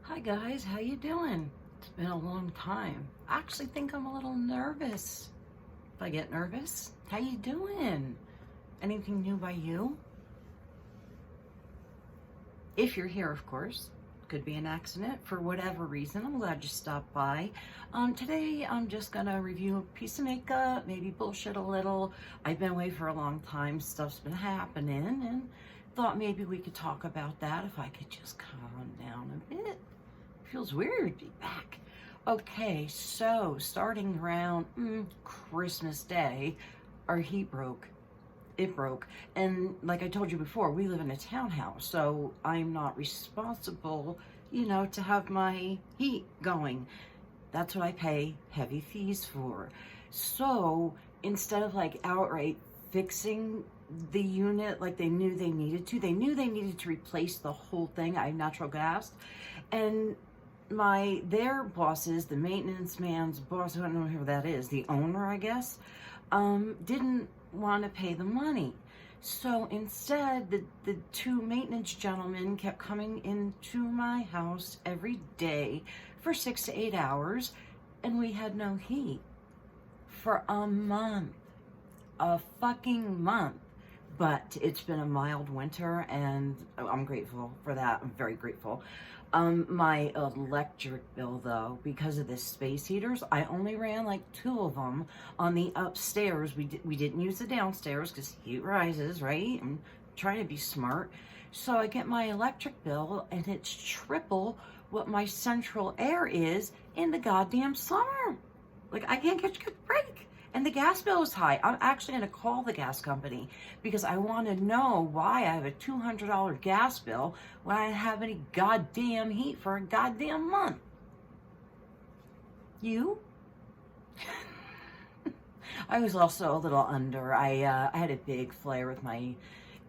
Hi guys, how you doing? It's been a long time. I actually think I'm a little nervous. If I get nervous, how you doing? Anything new by you? If you're here, of course. Could be an accident for whatever reason. I'm glad you stopped by. Today I'm just gonna review a piece of makeup, maybe bullshit a little. I've been away for a long time, stuff's been happening, and thought maybe we could talk about that if I could just calm down a bit. Feels weird to be back. Okay, so starting around Christmas Day, our heat broke. It broke. And like I told you before, we live in a townhouse, so I'm not responsible, to have my heat going. That's what I pay heavy fees for. So instead of like outright fixing the unit like they knew they needed to replace the whole thing. I have natural gas. And their bosses, the maintenance man's boss, I don't know who that is, the owner, I guess, didn't want to pay the money. So instead, the two maintenance gentlemen kept coming into my house every day for 6 to 8 hours, and we had no heat for a month, a fucking month. But it's been a mild winter, and I'm grateful for that. I'm very grateful. My electric bill, though, because of the space heaters, I only ran like 2 of them on the upstairs. We didn't use the downstairs because heat rises, right? I'm trying to be smart. So I get my electric bill, and it's triple what my central air is in the goddamn summer. Like, I can't catch a good break. And the gas bill is high. I'm actually going to call the gas company because I want to know why I have a $200 gas bill when I don't have any goddamn heat for a goddamn month. You? I was also a little under. I had a big flare with my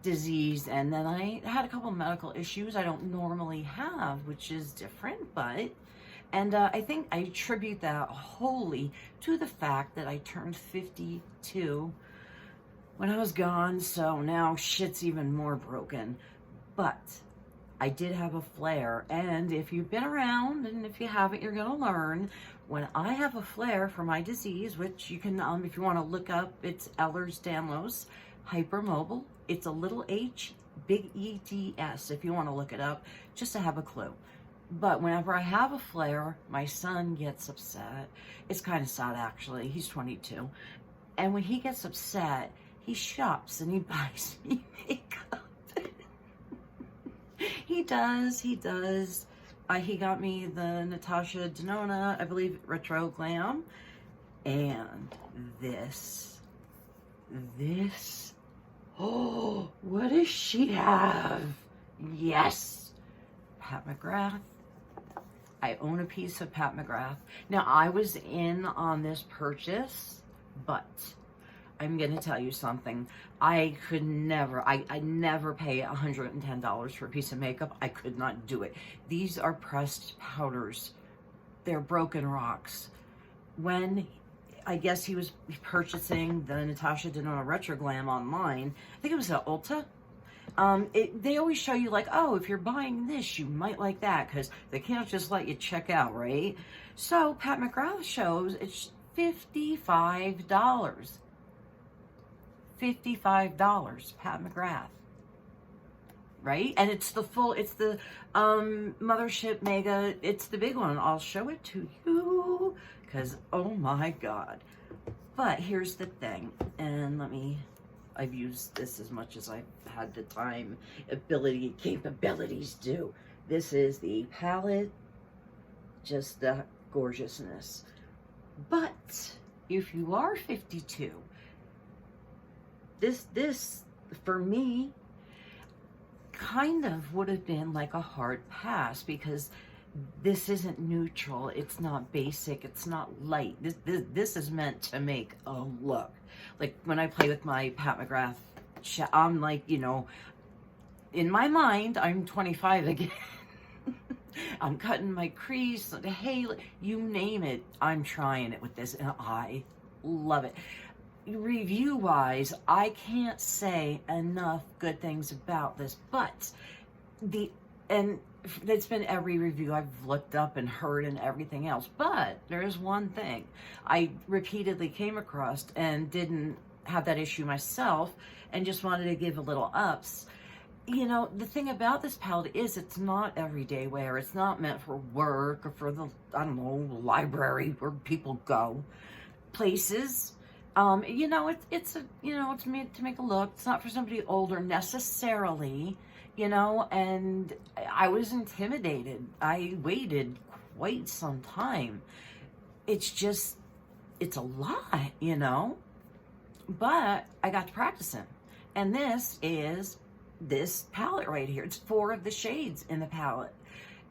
disease, and then I had a couple medical issues I don't normally have, which is different, but... And I think I attribute that wholly to the fact that I turned 52 when I was gone, so now shit's even more broken. But I did have a flare, and if you've been around, and if you haven't, you're gonna learn, when I have a flare for my disease, which you can, if you wanna look up, it's Ehlers-Danlos hypermobile. It's a little H, big EDS, if you wanna look it up, just to have a clue. But whenever I have a flare, my son gets upset. It's kind of sad, actually. He's 22. And when he gets upset, he shops and he buys me makeup. He does. He got me the Natasha Denona, I believe, Retro Glam. And this. Oh, what does she have? Yes. Pat McGrath. I own a piece of Pat McGrath. Now, I was in on this purchase, but I'm going to tell you something. I could never, I never pay $110 for a piece of makeup. I could not do it. These are pressed powders. They're broken rocks. When I guess he was purchasing the Natasha Denona Retro Glam online, I think it was at Ulta. They always show you like, oh, if you're buying this, you might like that, because they can't just let you check out, right? So Pat McGrath shows it's $55. $55, Pat McGrath. Right? And it's the MTHRSHP MEGA, it's the big one. I'll show it to you, because, oh my God. But here's the thing, and I've used this as much as I've had the time, ability, capabilities do. This is the palette, just the gorgeousness. But if you are 52, this for me kind of would have been like a hard pass, because this isn't neutral, it's not basic, it's not light. This is meant to make a look. Like when I play with my Pat McGrath, I'm like, in my mind, I'm 25 again. I'm cutting my crease, hey, you name it, I'm trying it with this, and I love it. Review-wise, I can't say enough good things about this, but the And it's been every review I've looked up and heard and everything else. But there is one thing I repeatedly came across and didn't have that issue myself and just wanted to give a little ups. You know, the thing about this palette is it's not everyday wear. It's not meant for work or for the, I don't know, library where people go places. You know, it's meant to make a look. It's not for somebody older necessarily, you know, and I was intimidated. I waited quite some time. It's just, it's a lot, you know, but I got to practicing. And this is this palette right here. It's 4 of the shades in the palette.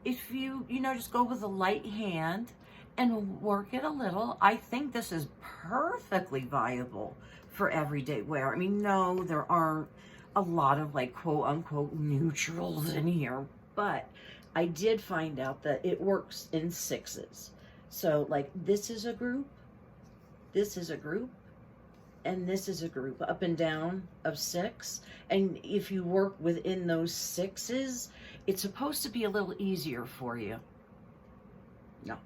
If you know, just go with a light hand and work it a little, I think this is perfectly viable for everyday wear. I mean, no, there aren't a lot of like quote unquote neutrals in here, but I did find out that it works in 6s. So like this is a group, this is a group, and this is a group up and down of 6. And if you work within those 6s, it's supposed to be a little easier for you. No.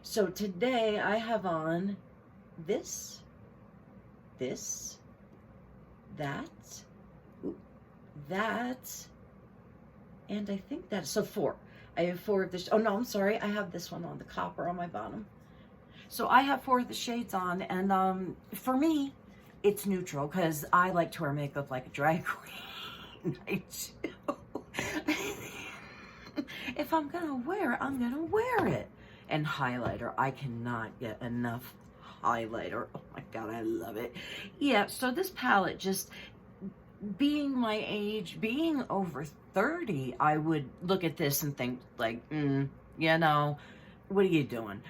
So today I have on this, that, and I think that's, so 4. I have 4 of this. Oh no, I'm sorry. I have this one on, the copper on my bottom. So I have 4 of the shades on, and for me, it's neutral because I like to wear makeup like a drag queen. I do. If I'm gonna wear it, I'm gonna wear it. And highlighter, I cannot get enough highlighter. Oh my God, I love it. Yeah, so this palette, just being my age, being over 30, I would look at this and think like, you know, what are you doing?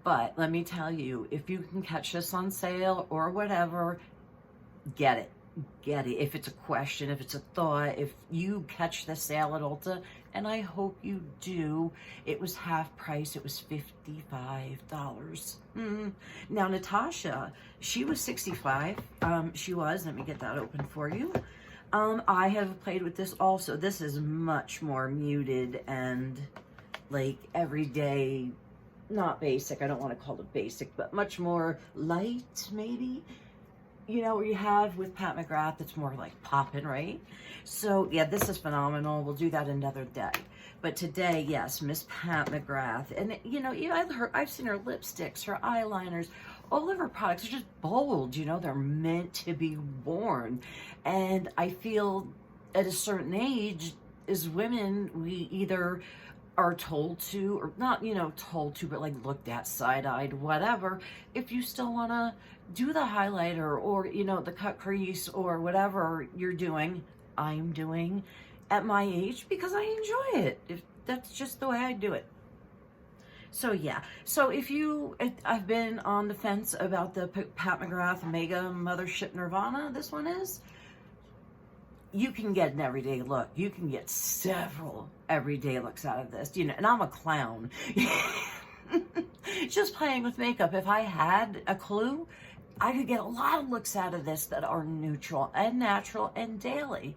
But let me tell you, if you can catch this on sale or whatever, get it. Get it. If it's a question, if it's a thought, if you catch the sale at Ulta, and I hope you do, it was half price. It was $55. Now, Natasha, she was 65. She was. Let me get that open for you. I have played with this also. This is much more muted and like everyday, not basic. I don't want to call it basic, but much more light, maybe. You know, what you have with Pat McGrath, it's more like popping, right? So yeah, this is phenomenal. We'll do that another day. But today, yes, Miss Pat McGrath. And you know, I've seen her lipsticks, her eyeliners, all of her products are just bold, you know, they're meant to be worn. And I feel at a certain age, as women, we either are told to, or not, you know, told to, but like looked at, side-eyed, whatever. If you still want to do the highlighter or, you know, the cut crease or whatever you're doing, I'm doing at my age because I enjoy it. If that's just the way I do it. So yeah, so I've been on the fence about the Pat McGrath Mega Mothership Nirvana, this one is. You can get an everyday look. You can get several everyday looks out of this, you know, and I'm a clown. Just playing with makeup. If I had a clue, I could get a lot of looks out of this that are neutral and natural and daily.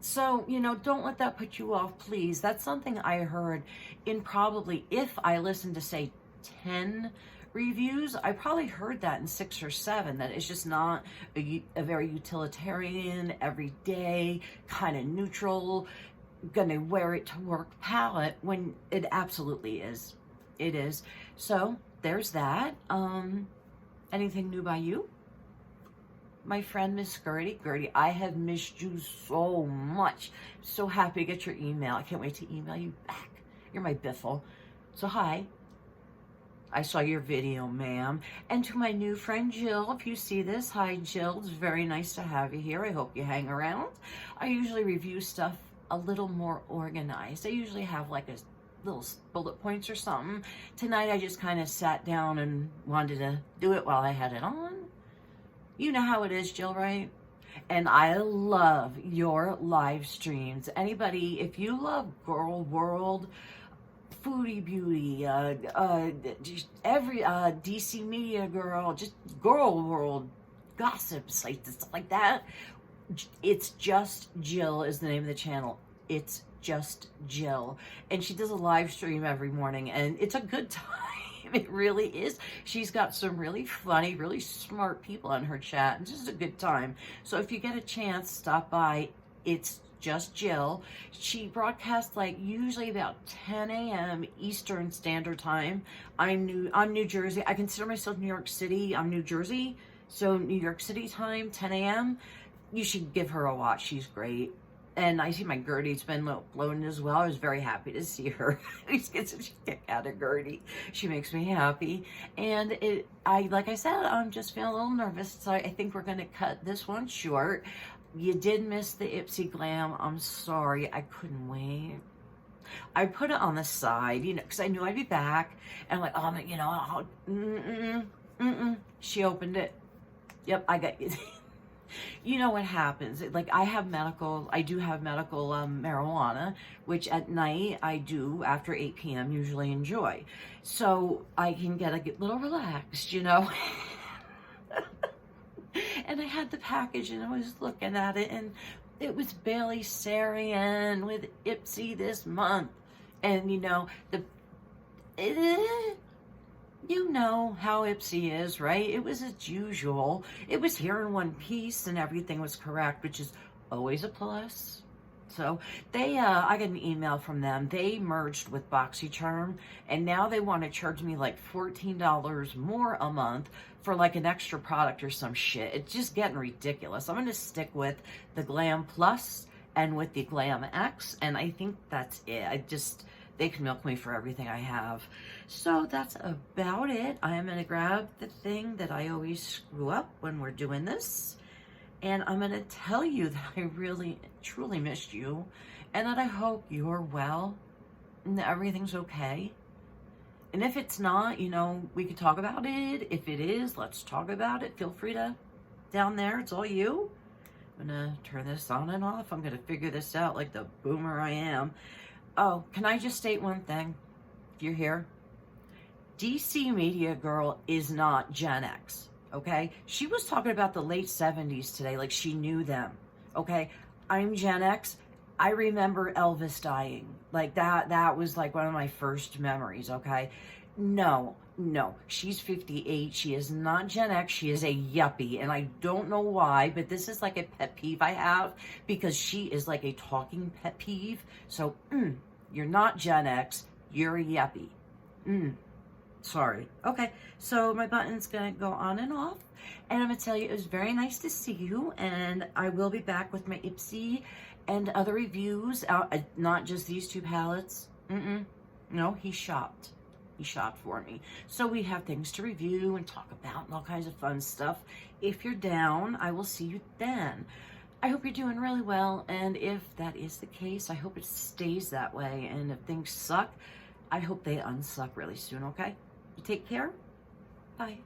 So, you know, don't let that put you off, please. That's something I heard in probably, if I listened to, say, 10 reviews, I probably heard that in 6 or 7, that it's just not a very utilitarian, everyday, kind of neutral, gonna wear it to work palette, when it absolutely is. It is. So, there's that. Anything new by you? My friend, Miss Gertie. Gertie, I have missed you so much. So happy to get your email. I can't wait to email you back. You're my biffle. So hi. I saw your video, ma'am. And to my new friend, Jill, if you see this, hi, Jill. It's very nice to have you here. I hope you hang around. I usually review stuff a little more organized. I usually have like a little bullet points or something. Tonight, I just kind of sat down and wanted to do it while I had it on. You know how it is, Jill, right? And I love your live streams. Anybody, if you love Girl World, Foodie Beauty, every DC Media Girl, just Girl World gossip sites and stuff like that, it's just Jill is the name of the channel. It's Just Jill. And she does a live stream every morning, and it's a good time. It really is. She's got some really funny, really smart people on her chat, and just a good time. So if you get a chance, stop by. It's Just Jill. She broadcasts like usually about 10 a.m. Eastern Standard Time. I'm New Jersey. I consider myself New York City. I'm New Jersey. So New York City time, 10 a.m. You should give her a watch. She's great. And I see my Gertie's been blown as well. I was very happy to see her. I always get such a kick out of Gertie. She makes me happy. And like I said, I'm just feeling a little nervous. So I think we're going to cut this one short. You did miss the Ipsy Glam. I'm sorry. I couldn't wait. I put it on the side, you know, because I knew I'd be back. And I'm like, you know, She opened it. Yep, I got you. You know what happens, like I do have medical marijuana, which at night I do after 8 p.m. usually enjoy. So I can get a little relaxed, you know. And I had the package and I was looking at it and it was Bailey Sarian with Ipsy this month. And you know, you know how Ipsy is, right? It was as usual. It was here in one piece and everything was correct, which is always a plus. So I got an email from them. They merged with BoxyCharm and now they want to charge me like $14 more a month for like an extra product or some shit. It's just getting ridiculous. I'm going to stick with the Glam Plus and with the Glam X, and I think that's it. They can milk me for everything I have. So that's about it. I am gonna grab the thing that I always screw up when we're doing this. And I'm gonna tell you that I really, truly missed you. And that I hope you're well and that everything's okay. And if it's not, you know, we could talk about it. If it is, let's talk about it. Feel free to, down there, it's all you. I'm gonna turn this on and off. I'm gonna figure this out like the boomer I am. Oh, can I just state one thing? If you're here, DC Media Girl is not Gen X, okay? She was talking about the late 70s today, like she knew them, okay? I'm Gen X. I remember Elvis dying. Like that was like one of my first memories, okay? No, she's 58. She is not Gen X. She is a yuppie. And I don't know why, but this is like a pet peeve I have because she is like a talking pet peeve. So, you're not Gen X. You're a yuppie. Sorry. Okay, so my button's going to go on and off. And I'm going to tell you, it was very nice to see you. And I will be back with my Ipsy and other reviews. Not just these two palettes. No, he shopped. He shopped for me. So we have things to review and talk about and all kinds of fun stuff. If you're down, I will see you then. I hope you're doing really well. And if that is the case, I hope it stays that way. And if things suck, I hope they unsuck really soon, okay? You take care. Bye.